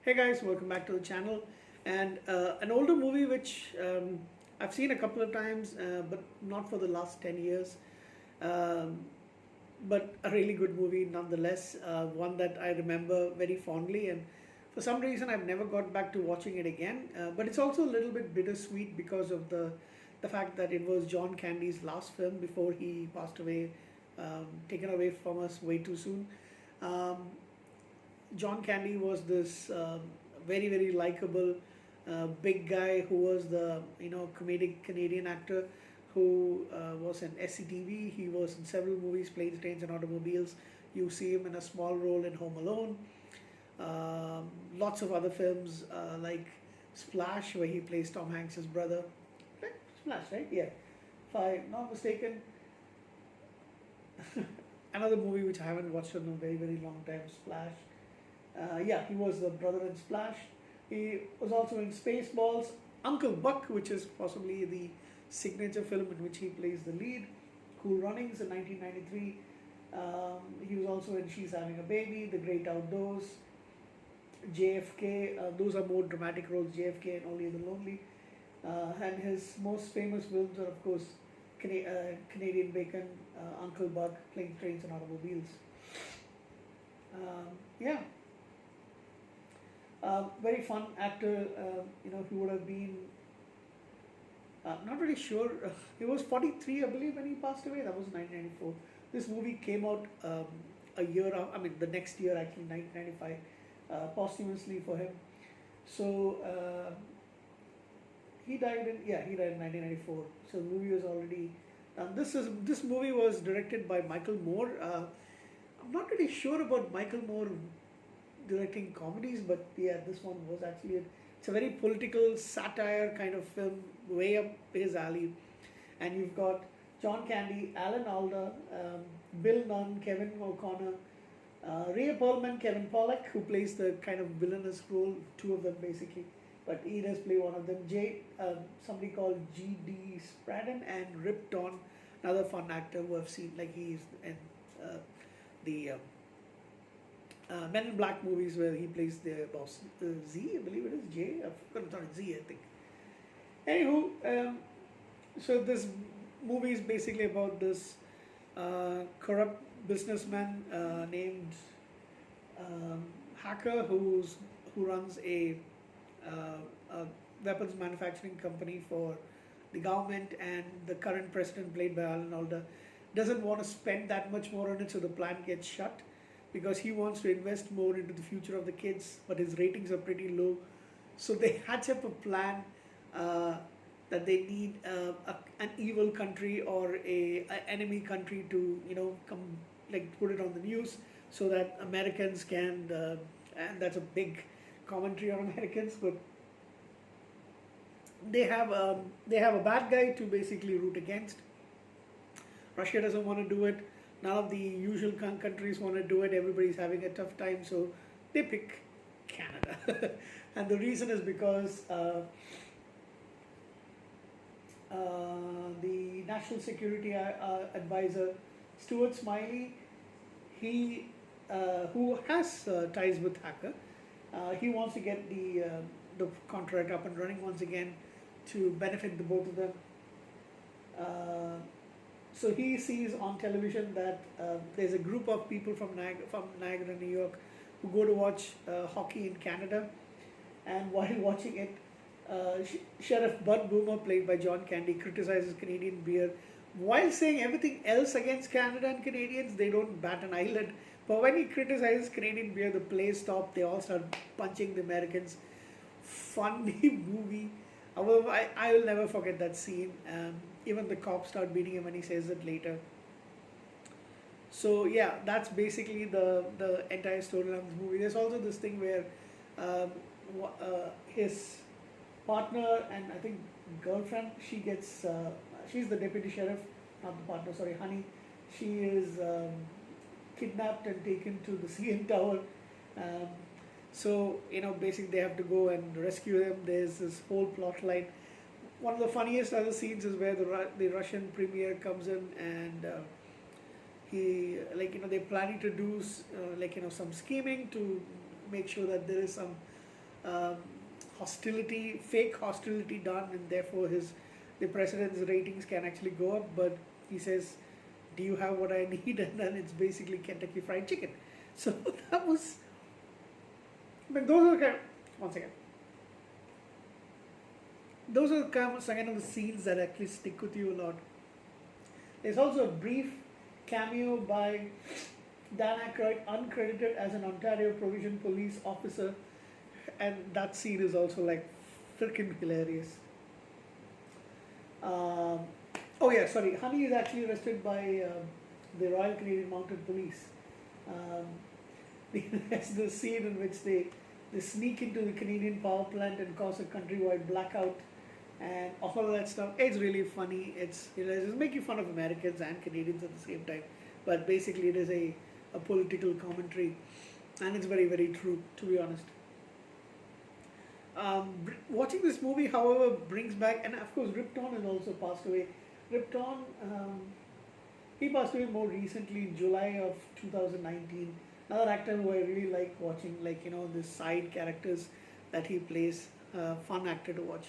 Hey guys, welcome back to the channel. And an older movie which I've seen a couple of times, but not for the last 10 years. Um, but a really good movie nonetheless. One that I remember very fondly, and for some reason I've never got back to watching it again. But it's also a little bit bittersweet because of the fact that it was John Candy's last film before he passed away, taken away from us way too soon. Um, John Candy was this very likable big guy who was the comedic Canadian actor who was in SCTV. He was in several movies, Planes, Trains, and Automobiles. You see him in a small role in Home Alone. Lots of other films like Splash, where he plays Tom Hanks's brother. Right? Splash, right? Yeah. If I'm not mistaken, another movie which I haven't watched in a very long time, Splash. Yeah, he was the brother in Splash. He was also in Spaceballs, Uncle Buck, which is possibly the signature film in which he plays the lead. Cool Runnings in 1993. He was also in She's Having a Baby, The Great Outdoors, JFK. Those are more dramatic roles, JFK and Only the Lonely. And his most famous films are, of course, Canadian Bacon, Uncle Buck, Planes, Trains, and Automobiles. Yeah, very fun actor. He would have been. Not really sure. He was 43, I believe, when he passed away. That was 1994. This movie came out a year. I mean, the next year actually, 1995, posthumously for him. So he died in 1994. So the movie was already done. This movie was directed by Michael Moore. I'm not really sure about Michael Moore directing comedies, but yeah, this one was actually it's a very political satire kind of film, way up his alley. And you've got John Candy, Alan Alda, Bill Nunn, Kevin O'Connor, Rhea Perlman, Kevin Pollak, who plays the kind of villainous role, two of them basically, but he does play one of them. Somebody called G.D. Spraden, and Rip Torn, another fun actor who I've seen, like he's in the Men in Black movies where he plays the boss. Z, I believe it is J. I've forgotten. Sorry, Z, I think. Anywho, so this movie is basically about this corrupt businessman named um, Hacker, who runs a weapons manufacturing company for the government, and the current president, played by Alan Alda, doesn't want to spend that much more on it, so the plant gets shut because he wants to invest more into the future of the kids, but his ratings are pretty low. So they hatch up a plan uh, that they need an evil country or a enemy country to come, like, put it on the news so that Americans can and that's a big commentary on Americans, but they have a bad guy to basically root against. Russia doesn't want to do it. None of the usual countries want to do it. Everybody's having a tough time, so they pick Canada. And the reason is because the National Security Advisor, Stuart Smiley, he who has ties with Hacker, he wants to get the contract up and running once again to benefit the both of them. Uh, so he sees on television that there's a group of people from Niagara, New York, who go to watch hockey in Canada, and while watching it, Sheriff Bud Boomer, played by John Candy, criticizes Canadian beer while saying everything else against Canada and Canadians. They don't bat an eyelid. But when he criticizes Canadian beer, the play stop. They all start punching the Americans. Funny movie. However, I will never forget that scene. Even the cops start beating him when he says it later. So yeah, that's basically the entire storyline of the movie. There's also this thing where um, his partner and I think girlfriend, she's the deputy sheriff, not the partner. Sorry, Honey. She is kidnapped and taken to the CN Tower. Um, so basically they have to go and rescue them. There's this whole plot line. One of the funniest other scenes is where the Russian premier comes in, and he, they're planning to do some scheming to make sure that there is some um, hostility, fake hostility done, and therefore the president's ratings can actually go up. But he says, "Do you have what I need?" And then it's basically Kentucky Fried Chicken. So that was. But those are the kind. One second. Those are the kind of the scenes that actually stick with you a lot. There's also a brief cameo by Dan Aykroyd, uncredited as an Ontario Provincial Police officer, and that scene is also like freaking hilarious. Um, oh yeah, sorry. Honey is actually arrested by the Royal Canadian Mounted Police. Um, there's the scene in which they sneak into the Canadian power plant and cause a countrywide blackout, and all of that stuff. It's really funny. It's making fun of Americans and Canadians at the same time, but basically it is a political commentary, and it's very very true, to be honest. Watching this movie, however, brings back, and of course, Rip Torn has also passed away. Rip Torn, he passed away more recently in July of 2019. Another actor who I really like watching, like the side characters that he plays. Fun actor to watch,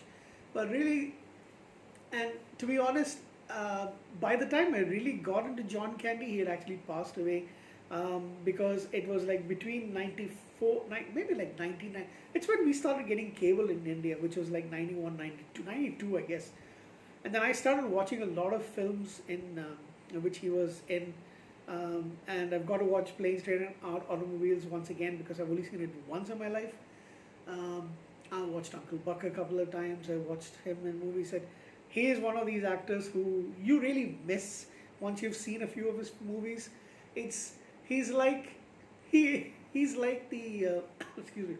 but really, and to be honest, by the time I really got into John Candy, he had actually passed away, because it was like between 94, maybe like 99. It's when we started getting cable in India, which was like 91, 92, 92, I guess. And then I started watching a lot of films in which he was in. And I've got to watch Planes, Trains, and Automobiles once again because I've only seen it once in my life. Um, I watched Uncle Buck a couple of times. I watched him in movies. And he is one of these actors who you really miss once you've seen a few of his movies. It's he's like he's like the excuse me.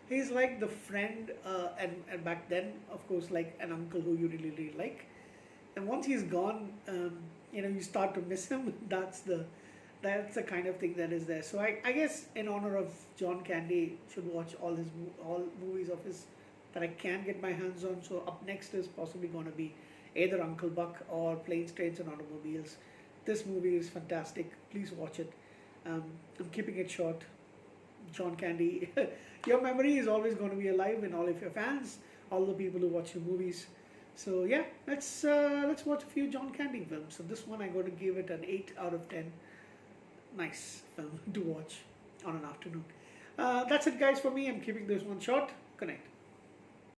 He's like the friend, and back then, of course, like an uncle who you really really like. And once he's gone, you start to miss him. That's the kind of thing that is there. So I guess in honor of John Candy, should watch all movies of his that I can get my hands on. So up next is possibly going to be either Uncle Buck or Planes, Trains, and Automobiles. This movie is fantastic. Please watch it. I'm keeping it short. John Candy, your memory is always going to be alive in all of your fans, all the people who watch your movies. So yeah, let's watch a few John Candy films. So this one I'm going to give it an 8 out of 10. Nice film to watch on an afternoon. That's it, guys, for me. I'm keeping this one short. Connect.